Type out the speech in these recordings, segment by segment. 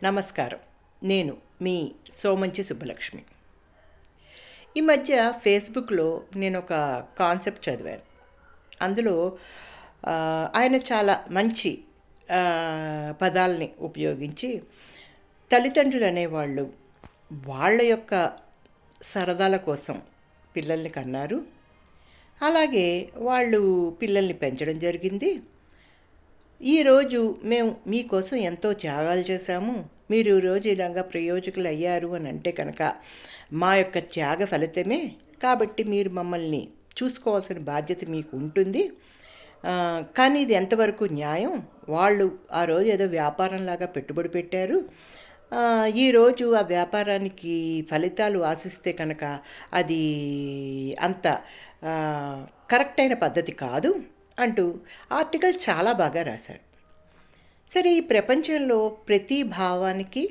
నమస్కారం. నేను మీ సోమంచి సుబ్బలక్ష్మి. ఈ మధ్య ఫేస్‌బుక్‌లో నేనొక కాన్సెప్ట్ చదివాను. అందులో ఆయన చాలా మంచి పదాల్ని ఉపయోగించి తల్లిదండ్రులనేవాళ్ళు వాళ్ళ యొక్క సరదాల కోసం పిల్లల్ని కన్నారు. అలాగే వాళ్ళు పిల్లల్ని పెంచడం జరిగింది. ఈరోజు మేము మీకోసం ఎంతో త్యాగాలు చేశాము. మీరు ఈరోజు ఇలాగా ప్రయోజకులు అయ్యారు అని అంటే కనుక మా యొక్క త్యాగ ఫలితమే. కాబట్టి మీరు మమ్మల్ని చూసుకోవాల్సిన బాధ్యత మీకు ఉంటుంది. కానీ ఇది ఎంతవరకు న్యాయం? వాళ్ళు ఆ రోజు ఏదో వ్యాపారంలాగా పెట్టుబడి పెట్టారు. ఈరోజు ఆ వ్యాపారానికి ఫలితాలు ఆశిస్తే కనుక అది అంత కరెక్ట్ అయిన పద్ధతి కాదు అంటూ ఆర్టికల్ చాలా బాగా రాశాడు. సరే, ఈ ప్రపంచంలో ప్రతి భావానికి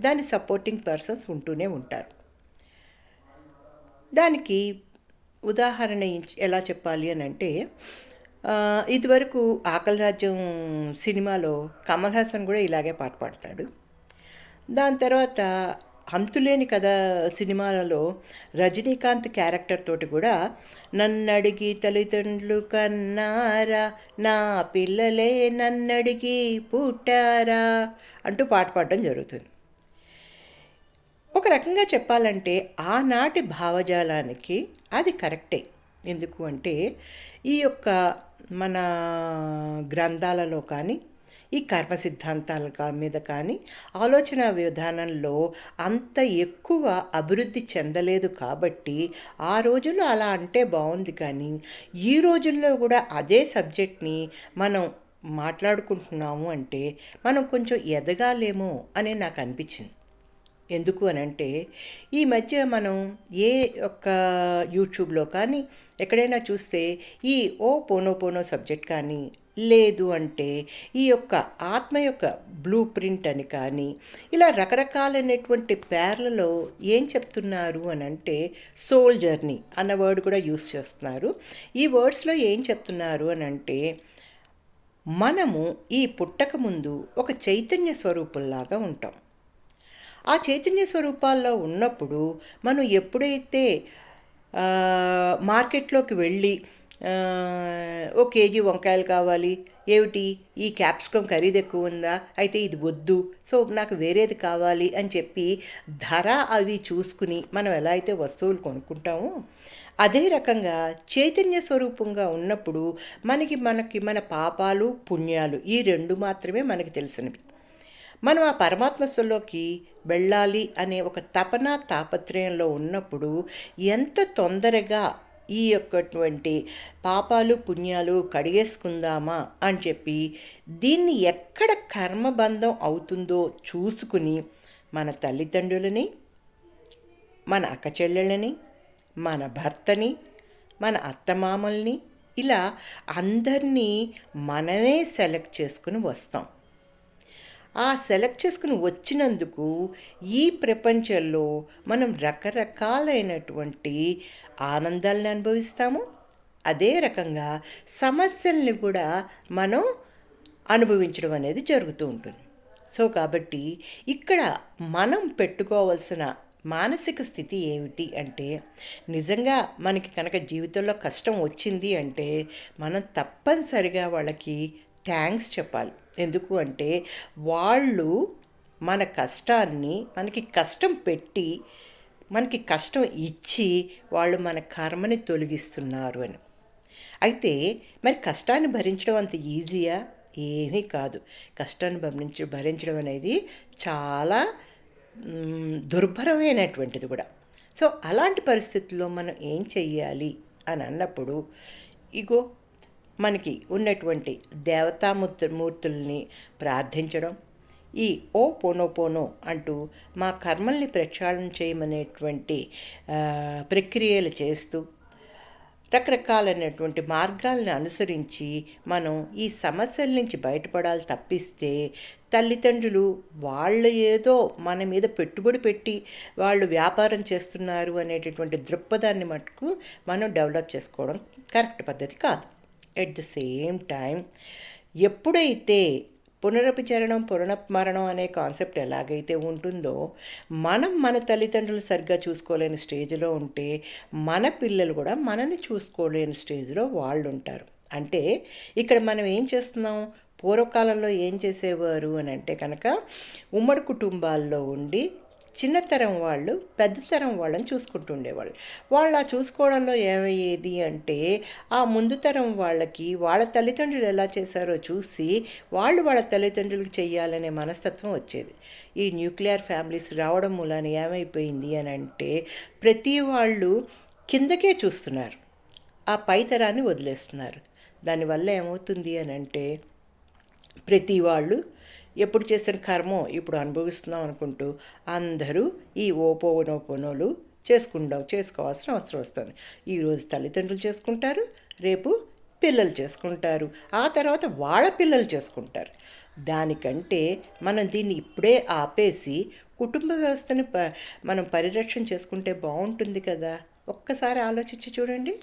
దాని సపోర్టింగ్ పర్సన్స్ ఉంటూనే ఉంటారు. దానికి ఉదాహరణ ఎలా చెప్పాలి అని అంటే, ఇదివరకు ఆకలి రాజ్యం సినిమాలో కమల్ హాసన్ కూడా ఇలాగే పాట పాడతాడు. దాని తర్వాత అంతులేని కథ సినిమాలలో రజనీకాంత్ క్యారెక్టర్ తోటి కూడా నన్నడిగి తల్లిదండ్రులు కన్నారా, నా పిల్లలే నన్నడిగి పుట్టారా అంటూ పాట పాడడం జరుగుతుంది. ఒక రకంగా చెప్పాలంటే ఆనాటి భావజాలానికి అది కరెక్టే. ఎందుకు అంటే ఈ యొక్క మన గ్రంథాలలో కానీ ఈ కర్మ సిద్ధాంతాల మీద కానీ ఆలోచన విధానంలో అంత ఎక్కువ అభివృద్ధి చెందలేదు. కాబట్టి ఆ రోజుల్లో అలా అంటే బాగుంది. కానీ ఈ రోజుల్లో కూడా అదే సబ్జెక్ట్ని మనం మాట్లాడుకుంటున్నాము అంటే మనం కొంచెం ఎదగాలేమో అని నాకు అనిపించింది. ఎందుకు అని అంటే ఈ మధ్య మనం ఏ ఒక్క యూట్యూబ్లో కానీ ఎక్కడైనా చూస్తే ఈ ఓ పోనో సబ్జెక్ట్ కానీ లేదు అంటే ఈ యొక్క ఆత్మ యొక్క బ్లూ ప్రింట్ అని కానీ ఇలా రకరకాలైనటువంటి పేర్లలో ఏం చెప్తున్నారు అని అంటే సోల్ జర్నీ అన్న వర్డ్ కూడా యూస్ చేస్తున్నారు. ఈ వర్డ్స్లో ఏం చెప్తున్నారు అని అంటే మనము ఈ పుట్టక ముందు ఒక చైతన్య స్వరూపంలాగా ఉంటాం. ఆ చైతన్య స్వరూపాల్లో ఉన్నప్పుడు మనం ఎప్పుడైతే మార్కెట్లోకి వెళ్ళి ఓ కేజీ వంకాయలు కావాలి, ఏమిటి ఈ క్యాప్సికమ్ ఖరీదు ఎక్కువ ఉందా, అయితే ఇది వద్దు, సో నాకు వేరేది కావాలి అని చెప్పి ధర అవి చూసుకుని మనం ఎలా అయితే వస్తువులు కొనుక్కుంటామో అదే రకంగా చైతన్య స్వరూపంగా ఉన్నప్పుడు మన పాపాలు పుణ్యాలు ఈ రెండు మాత్రమే మనకి తెలిసినవి. మనం ఆ పరమాత్మస్థలోకి వెళ్ళాలి అనే ఒక తాపత్రయంలో ఉన్నప్పుడు ఎంత తొందరగా ఈ యొక్కటువంటి పాపాలు పుణ్యాలు కడిగేసుకుందామా అని చెప్పి దీన్ని ఎక్కడ కర్మబంధం అవుతుందో చూసుకుని మన తల్లిదండ్రులని, మన అక్కచెల్లెళ్ళని, మన భర్తని, మన అత్తమామల్ని ఇలా అందరినీ మనమే సెలెక్ట్ చేసుకుని వస్తాం. ఆ సెలెక్ట్ చేసుకుని వచ్చినందుకు ఈ ప్రపంచంలో మనం రకరకాలైనటువంటి ఆనందాలను అనుభవిస్తాము. అదే రకంగా సమస్యల్ని కూడా మనం అనుభవించడం అనేది జరుగుతూ ఉంటుంది. సో కాబట్టి ఇక్కడ మనం పెట్టుకోవాల్సిన మానసిక స్థితి ఏమిటి అంటే, నిజంగా మనకి కనుక జీవితంలో కష్టం వచ్చింది అంటే మనం తప్పనిసరిగా వాళ్ళకి థ్యాంక్స్ చెప్పాలి. ఎందుకు అంటే వాళ్ళు మన కష్టాన్ని మనకి కష్టం పెట్టి మనకి కష్టం ఇచ్చి వాళ్ళు మన కర్మని తొలగిస్తున్నారు అని. అయితే మరి కష్టాన్ని భరించడం అంత ఈజీయా? ఏమీ కాదు. కష్టాన్ని భరించడం అనేది చాలా దుర్భరమైనటువంటిది కూడా. సో అలాంటి పరిస్థితుల్లో మనం ఏం చెయ్యాలి అని అన్నప్పుడు ఇగో మనకి ఉన్నటువంటి మూర్తుల్ని ప్రార్థించడం, ఈ ఓ పోనో అంటూ మా కర్మల్ని ప్రక్షాళన చేయమనేటువంటి ప్రక్రియలు చేస్తూ రకరకాలైనటువంటి మార్గాలను అనుసరించి మనం ఈ సమస్యల నుంచి బయటపడాలి. తప్పిస్తే తల్లిదండ్రులు వాళ్ళు ఏదో మన మీద పెట్టుబడి పెట్టి వాళ్ళు వ్యాపారం చేస్తున్నారు అనేటటువంటి దృక్పథాన్ని మటుకు మనం డెవలప్ చేసుకోవడం కరెక్ట్ పద్ధతి కాదు. ఎట్ ద సేమ్ టైం ఎప్పుడైతే పునరభిచరణం పునఃమరణం అనే కాన్సెప్ట్ ఎలాగైతే ఉంటుందో, మనం మన తల్లిదండ్రులు సరిగ్గా చూసుకోలేని స్టేజ్లో ఉంటే మన పిల్లలు కూడా మనని చూసుకోలేని స్టేజ్లో వాళ్ళు ఉంటారు. అంటే ఇక్కడ మనం ఏం చేస్తున్నాం, పూర్వకాలంలో ఏం చేసేవారు అని అంటే కనుక ఉమ్మడి కుటుంబాల్లో ఉండి చిన్నతరం వాళ్ళు పెద్ద తరం వాళ్ళని చూసుకుంటూ ఉండేవాళ్ళు. వాళ్ళు ఆ చూసుకోవడంలో ఏమయ్యేది అంటే ఆ ముందు తరం వాళ్ళకి వాళ్ళ తల్లిదండ్రులు ఎలా చేశారో చూసి వాళ్ళు వాళ్ళ తల్లిదండ్రులకు చెయ్యాలనే మనస్తత్వం వచ్చేది. ఈ న్యూక్లియర్ ఫ్యామిలీస్ రావడం మూలాన ఏమైపోయింది అని అంటే ప్రతి వాళ్ళు కిందకే చూస్తున్నారు, ఆ పై తరాన్ని వదిలేస్తున్నారు. దానివల్ల ఏమవుతుంది అని అంటే ప్రతి వాళ్ళు ఎప్పుడు చేసిన కర్మో ఇప్పుడు అనుభవిస్తున్నాం అనుకుంటూ అందరూ ఈ ఓపోనోపోనోలు చేసుకోవాల్సిన అవసరం వస్తుంది. ఈరోజు తల్లిదండ్రులు చేసుకుంటారు, రేపు పిల్లలు చేసుకుంటారు, ఆ తర్వాత వాళ్ళ పిల్లలు చేసుకుంటారు. దానికంటే మనం దీన్ని ఇప్పుడే ఆపేసి కుటుంబ వ్యవస్థని మనం పరిరక్షణ చేసుకుంటే బాగుంటుంది కదా. ఒక్కసారి ఆలోచించి చూడండి.